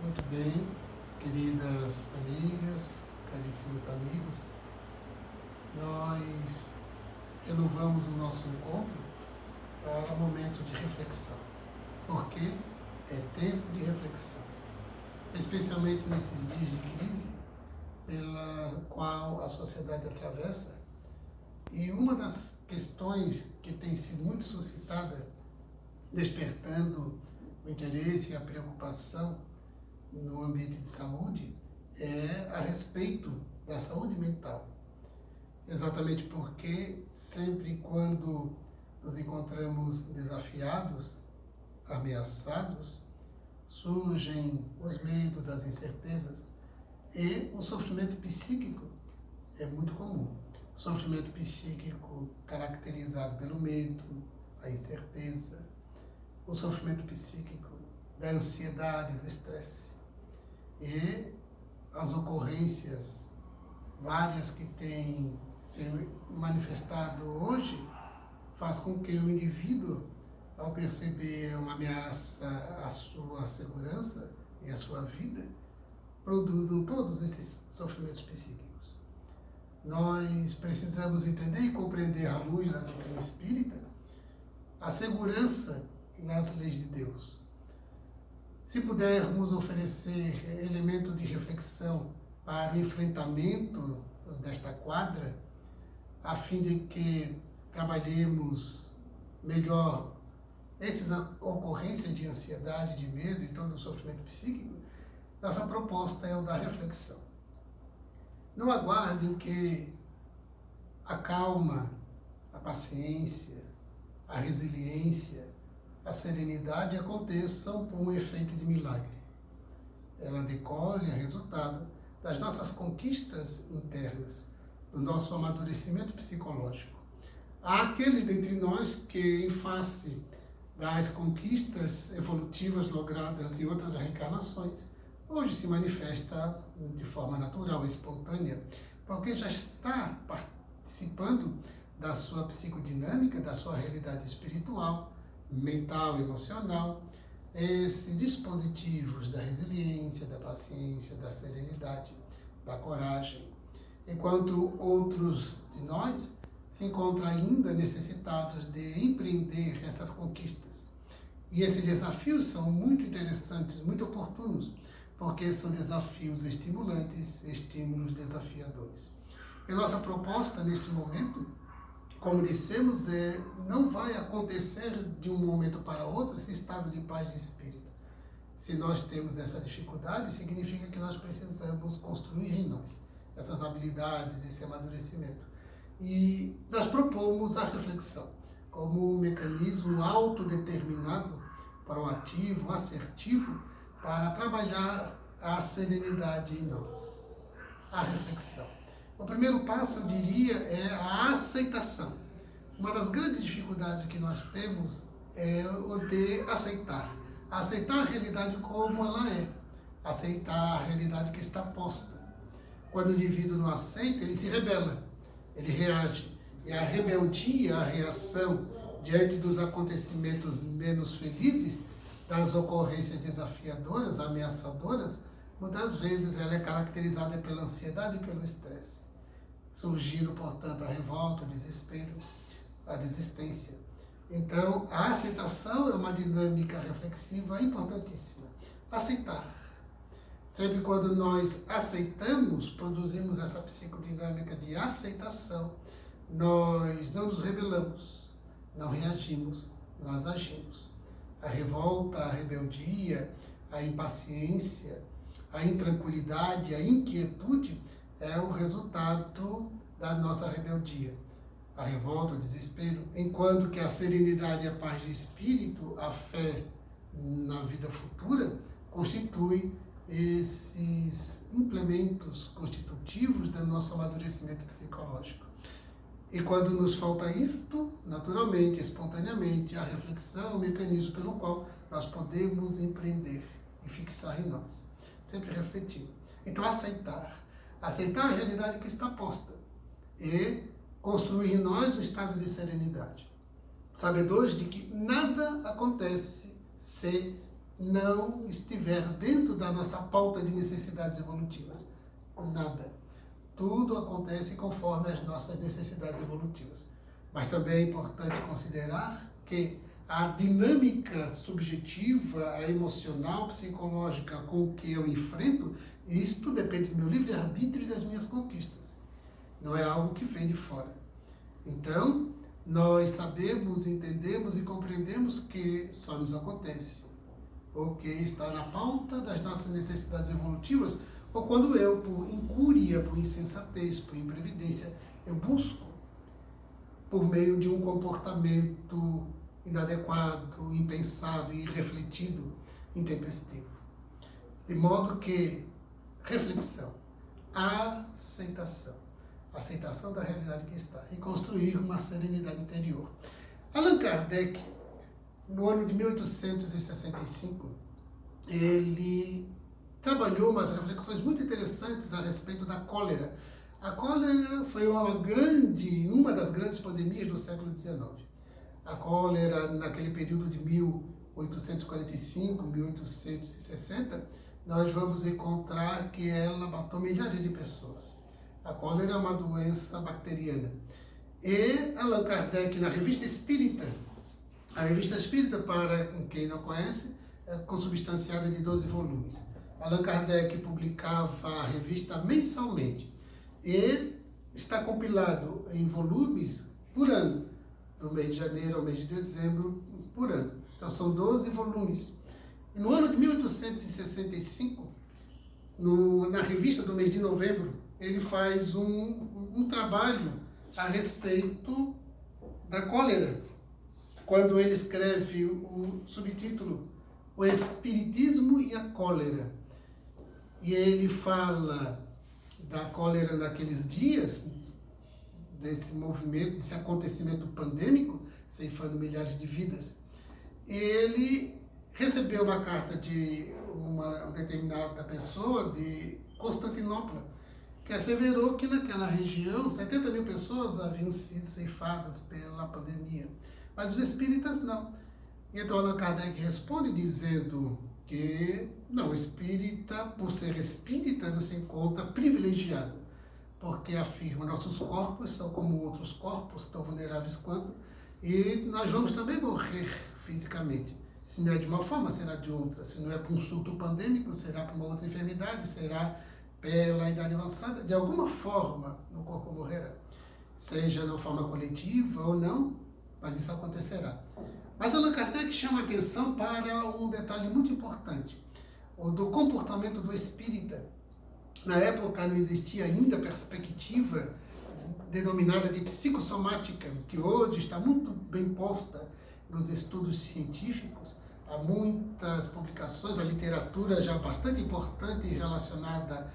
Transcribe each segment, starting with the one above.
Muito bem, queridas amigas, caríssimos amigos, nós renovamos o nosso encontro para um momento de reflexão, porque é tempo de reflexão, especialmente nesses dias de crise pela qual a sociedade atravessa. E uma das questões que tem sido muito suscitada, despertando o interesse e a preocupação no ambiente de saúde, é a respeito da saúde mental. Exatamente porque sempre quando nos encontramos desafiados, ameaçados, surgem os medos, as incertezas e o sofrimento psíquico é muito comum. O sofrimento psíquico caracterizado pelo medo, a incerteza, o sofrimento psíquico da ansiedade, do estresse. E as ocorrências várias que têm manifestado hoje faz com que o indivíduo, ao perceber uma ameaça à sua segurança e à sua vida, produzam todos esses sofrimentos psíquicos. Nós precisamos entender e compreender à luz da doutrina espírita a segurança nas leis de Deus. Se pudermos oferecer elementos de reflexão para o enfrentamento desta quadra, a fim de que trabalhemos melhor essas ocorrências de ansiedade, de medo e todo o sofrimento psíquico, nossa proposta é o da reflexão. Não aguardem que a calma, a paciência, a resiliência, a serenidade aconteçam por um efeito de milagre. Ela decorre, é resultado das nossas conquistas internas, do nosso amadurecimento psicológico. Há aqueles dentre nós que, em face das conquistas evolutivas logradas em outras reencarnações, hoje se manifesta de forma natural, espontânea, porque já está participando da sua psicodinâmica, da sua realidade espiritual, mental, emocional, esses dispositivos da resiliência, da paciência, da serenidade, da coragem, enquanto outros de nós se encontram ainda necessitados de empreender essas conquistas. E esses desafios são muito interessantes, muito oportunos, porque são desafios estimulantes, estímulos desafiadores. E nossa proposta neste momento, como dissemos, não vai acontecer de um momento para outro esse estado de paz de espírito. Se nós temos essa dificuldade, significa que nós precisamos construir em nós essas habilidades, esse amadurecimento. E nós propomos a reflexão como um mecanismo autodeterminado, proativo, assertivo, para trabalhar a serenidade em nós. A reflexão. O primeiro passo, eu diria, é a aceitação. Uma das grandes dificuldades que nós temos é o de aceitar. Aceitar a realidade como ela é. Aceitar a realidade que está posta. Quando o indivíduo não aceita, ele se rebela, ele reage. E a rebeldia, a reação diante dos acontecimentos menos felizes, das ocorrências desafiadoras, ameaçadoras, muitas vezes ela é caracterizada pela ansiedade e pelo estresse. Surgindo, portanto, a revolta, o desespero, a desistência. Então, a aceitação é uma dinâmica reflexiva importantíssima. Aceitar. Sempre quando nós aceitamos, produzimos essa psicodinâmica de aceitação, nós não nos rebelamos, não reagimos, nós agimos. A revolta, a rebeldia, a impaciência, a intranquilidade, a inquietude é o resultado da nossa rebeldia. A revolta, o desespero, enquanto que a serenidade e a paz de espírito, a fé na vida futura, constitui esses implementos constitutivos do nosso amadurecimento psicológico. E quando nos falta isto, naturalmente, espontaneamente, a reflexão é o mecanismo pelo qual nós podemos empreender e fixar em nós. Sempre refletir. Então, aceitar. Aceitar a realidade que está posta e construir em nós um estado de serenidade. Sabedores de que nada acontece se não estiver dentro da nossa pauta de necessidades evolutivas. Nada. Tudo acontece conforme as nossas necessidades evolutivas. Mas também é importante considerar que a dinâmica subjetiva, a emocional, psicológica com que eu enfrento, isto depende do meu livre-arbítrio e das minhas conquistas. Não é algo que vem de fora. Então, nós sabemos, entendemos e compreendemos que só nos acontece, ou que está na pauta das nossas necessidades evolutivas, ou quando eu, por incúria, por insensatez, por imprevidência, eu busco, por meio de um comportamento inadequado, impensado e irrefletido, intempestivo. De modo que reflexão, aceitação da realidade que está, e construir uma serenidade interior. Allan Kardec, no ano de 1865, ele trabalhou umas reflexões muito interessantes a respeito da cólera. A cólera foi uma das grandes pandemias do século XIX. A cólera, naquele período de 1845, 1860, nós vamos encontrar que ela matou milhares de pessoas. A cólera é uma doença bacteriana. E Allan Kardec, na Revista Espírita, a Revista Espírita, para quem não conhece, é consubstanciada de 12 volumes. Allan Kardec publicava a revista mensalmente e está compilado em volumes por ano, do mês de janeiro ao mês de dezembro por ano. Então são 12 volumes. E no ano de 1865, na revista do mês de novembro, ele faz um trabalho a respeito da cólera, quando ele escreve o subtítulo O Espiritismo e a Cólera. E ele fala da cólera naqueles dias, desse movimento, desse acontecimento pandêmico, ceifando milhares de vidas. Ele recebeu uma carta de uma determinada pessoa de Constantinopla, que asseverou que naquela região 70 mil pessoas haviam sido ceifadas pela pandemia. Mas os espíritas não. Então Allan Kardec responde dizendo que não, o espírita, por ser espírita, não se encontra privilegiado, porque afirma nossos corpos são como outros corpos, tão vulneráveis quanto, e nós vamos também morrer fisicamente. Se não é de uma forma, será de outra. Se não é por um surto pandêmico, será por uma outra enfermidade, será pela idade avançada. De alguma forma, o corpo morrerá. Seja na forma coletiva ou não, mas isso acontecerá. Mas Allan Kardec chama a atenção para um detalhe muito importante, o do comportamento do espírita. Na época não existia ainda a perspectiva denominada de psicossomática, que hoje está muito bem posta nos estudos científicos. Há muitas publicações, a literatura já bastante importante relacionada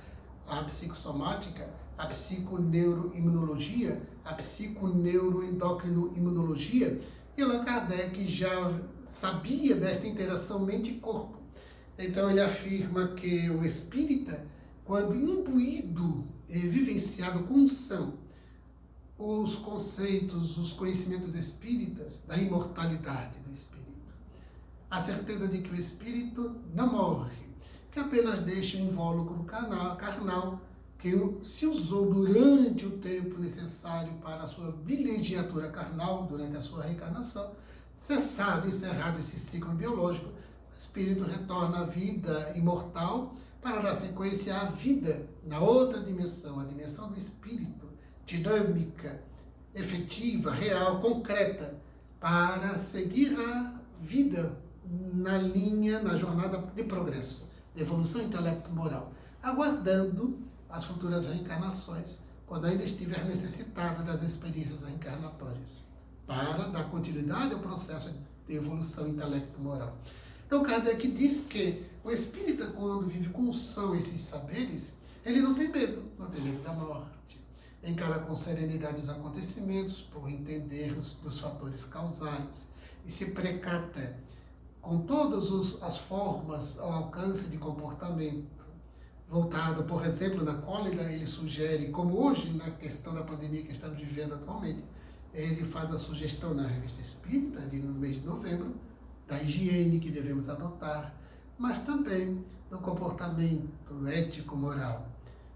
à psicossomática, a psiconeuroimunologia, a psiconeuroendocrinoimunologia, e Allan Kardec já sabia desta interação mente e corpo. Então ele afirma que o espírita, quando imbuído e vivenciado com unção, os conceitos, os conhecimentos espíritas da imortalidade do espírito, a certeza de que o espírito não morre, que apenas deixa um invólucro carnal que se usou durante o tempo necessário para a sua vilegiatura carnal, durante a sua reencarnação, cessado, encerrado esse ciclo biológico, o espírito retorna à vida imortal para dar sequência à vida na outra dimensão, a dimensão do espírito, dinâmica, efetiva, real, concreta, para seguir a vida na linha, na jornada de progresso, de evolução intelecto-moral, aguardando as futuras reencarnações, quando ainda estiver necessitado das experiências reencarnatórias, para dar continuidade ao processo de evolução intelecto-moral. Então Kardec diz que o espírita, quando vive com unção esses saberes, ele não tem medo da morte. Encara com serenidade os acontecimentos, por entender dos fatores causais, e se precata com todas as formas ao alcance de comportamento. Voltado, por exemplo, na cólera, ele sugere, como hoje, na questão da pandemia que estamos vivendo atualmente, ele faz a sugestão na Revista Espírita, no mês de novembro, da higiene que devemos adotar, mas também no comportamento ético-moral.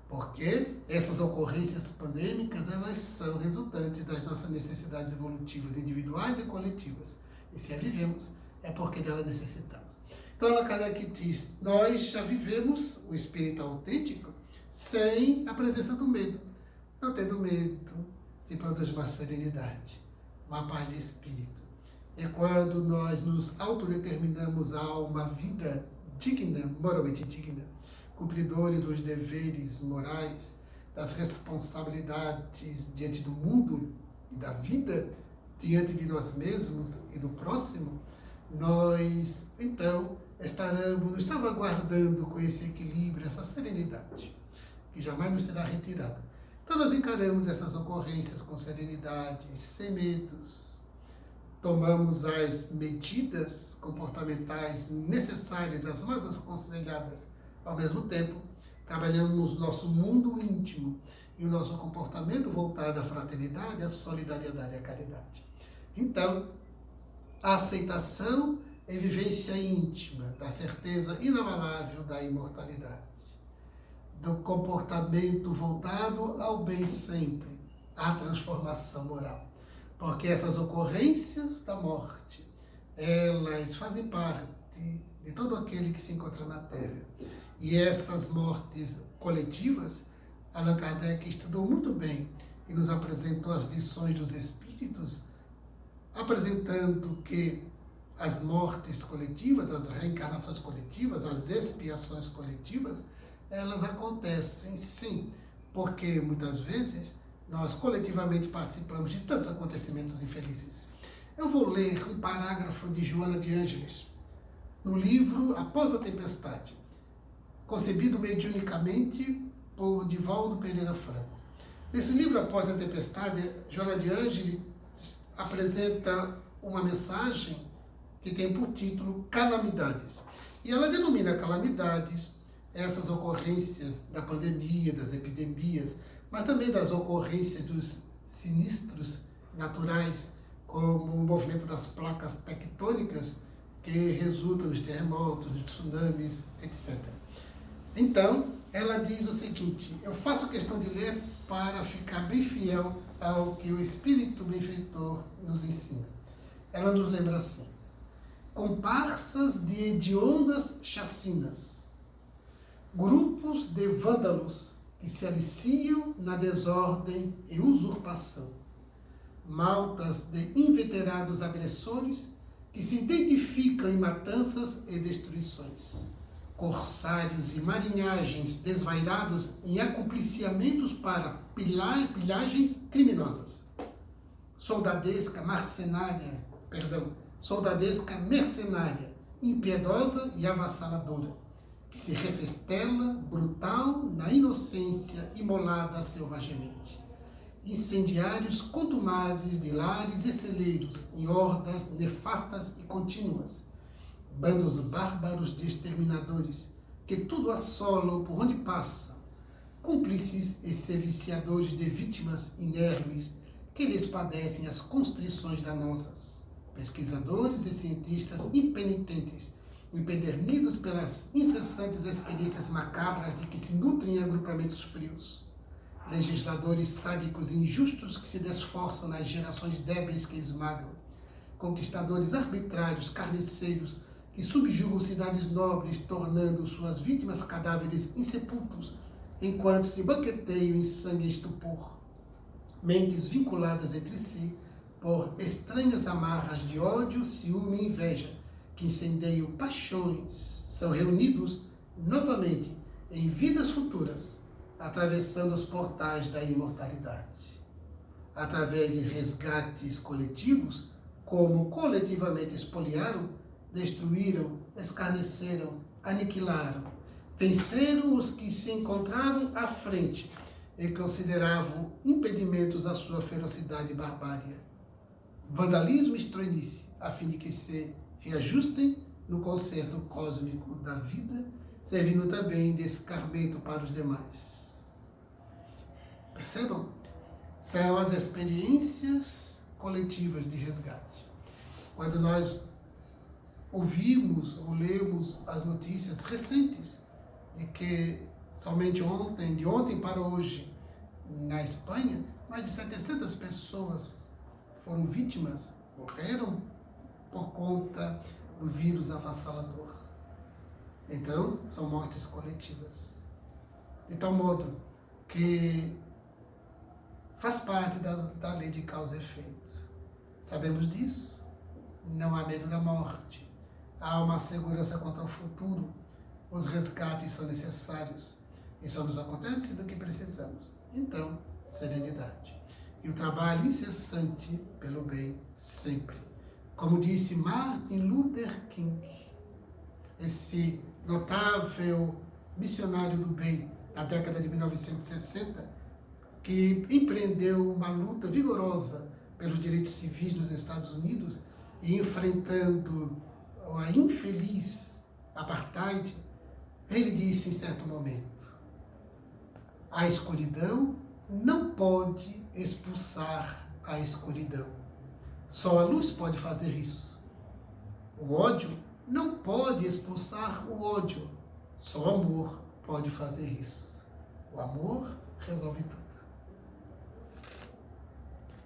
Porque essas ocorrências pandêmicas, elas são resultantes das nossas necessidades evolutivas individuais e coletivas. E se a vivemos, é porque dela necessitamos. Então, Allan Kardec diz, nós já vivemos o espírito autêntico sem a presença do medo. Não tendo medo, se produz uma serenidade, uma paz de espírito. E quando nós nos autodeterminamos a uma vida digna, moralmente digna, cumpridores dos deveres morais, das responsabilidades diante do mundo e da vida, diante de nós mesmos e do próximo, nós, então, estaremos nos salvaguardando com esse equilíbrio, essa serenidade, que jamais nos será retirada. Então, nós encaramos essas ocorrências com serenidade, sem medos, tomamos as medidas comportamentais necessárias, as mais aconselhadas, ao mesmo tempo, trabalhamos o nosso mundo íntimo e o nosso comportamento voltado à fraternidade, à solidariedade e à caridade. Então, a aceitação e vivência íntima da certeza inabalável da imortalidade, do comportamento voltado ao bem sempre, à transformação moral. Porque essas ocorrências da morte, elas fazem parte de todo aquele que se encontra na Terra. E essas mortes coletivas, Allan Kardec estudou muito bem e nos apresentou as lições dos Espíritos, apresentando que as mortes coletivas, as reencarnações coletivas, as expiações coletivas, elas acontecem sim, porque muitas vezes nós coletivamente participamos de tantos acontecimentos infelizes. Eu vou ler um parágrafo de Joana de Ângeles, no livro Após a Tempestade, concebido mediunicamente por Divaldo Pereira Franco. Nesse livro Após a Tempestade, Joana de Ângeles apresenta uma mensagem que tem por título Calamidades. E ela denomina calamidades essas ocorrências da pandemia, das epidemias, mas também das ocorrências dos sinistros naturais, como o movimento das placas tectônicas que resultam nos terremotos, nos tsunamis, etc. Então, ela diz o seguinte, eu faço questão de ler para ficar bem fiel ao que o Espírito Benfeitor nos ensina. Ela nos lembra assim, comparsas de hediondas chacinas, grupos de vândalos que se aliciam na desordem e usurpação, maltas de inveterados agressores que se identificam em matanças e destruições, corsários e marinhagens desvairados em acumpliciamentos para pilhagens criminosas, soldadesca mercenária, impiedosa e avassaladora, que se refestela, brutal, na inocência imolada selvagemente. Incendiários contumazes de lares e celeiros em hordas nefastas e contínuas. Bandos bárbaros de exterminadores, que tudo assolam por onde passam. Cúmplices e serviciadores de vítimas inermes, que lhes padecem as constrições danosas. Pesquisadores e cientistas impenitentes, empedernidos pelas incessantes experiências macabras de que se nutrem agrupamentos frios. Legisladores sádicos e injustos que se desforçam nas gerações débeis que esmagam. Conquistadores arbitrários, carniceiros, que subjugam cidades nobres, tornando suas vítimas cadáveres insepultos, enquanto se banqueteiam em sangue e estupor. Mentes vinculadas entre si por estranhas amarras de ódio, ciúme e inveja, que incendeiam paixões, são reunidos novamente em vidas futuras, atravessando os portais da imortalidade. Através de resgates coletivos, como coletivamente espoliaram, destruíram, escarneceram, aniquilaram, venceram os que se encontravam à frente e consideravam impedimentos à sua ferocidade e barbárie. Vandalismo e estroinice, a fim de que se reajustem no concerto cósmico da vida, servindo também de escarmento para os demais. Percebam? São as experiências coletivas de resgate. Quando nós ouvimos ou lemos as notícias recentes de que somente ontem, de ontem para hoje, na Espanha, mais de 700 pessoas foram vítimas, morreram por conta do vírus avassalador. Então, são mortes coletivas. De tal modo que faz parte da lei de causa e efeito. Sabemos disso. Não há medo da morte. Há uma segurança contra o futuro. Os resgates são necessários. E só nos acontece do que precisamos. Então, serenidade. E o trabalho incessante pelo bem sempre. Como disse Martin Luther King, esse notável missionário do bem na década de 1960, que empreendeu uma luta vigorosa pelos direitos civis nos Estados Unidos e enfrentando a infeliz apartheid, ele disse em certo momento: a escuridão não pode expulsar a escuridão. Só a luz pode fazer isso. O ódio não pode expulsar o ódio. Só o amor pode fazer isso. O amor resolve tudo.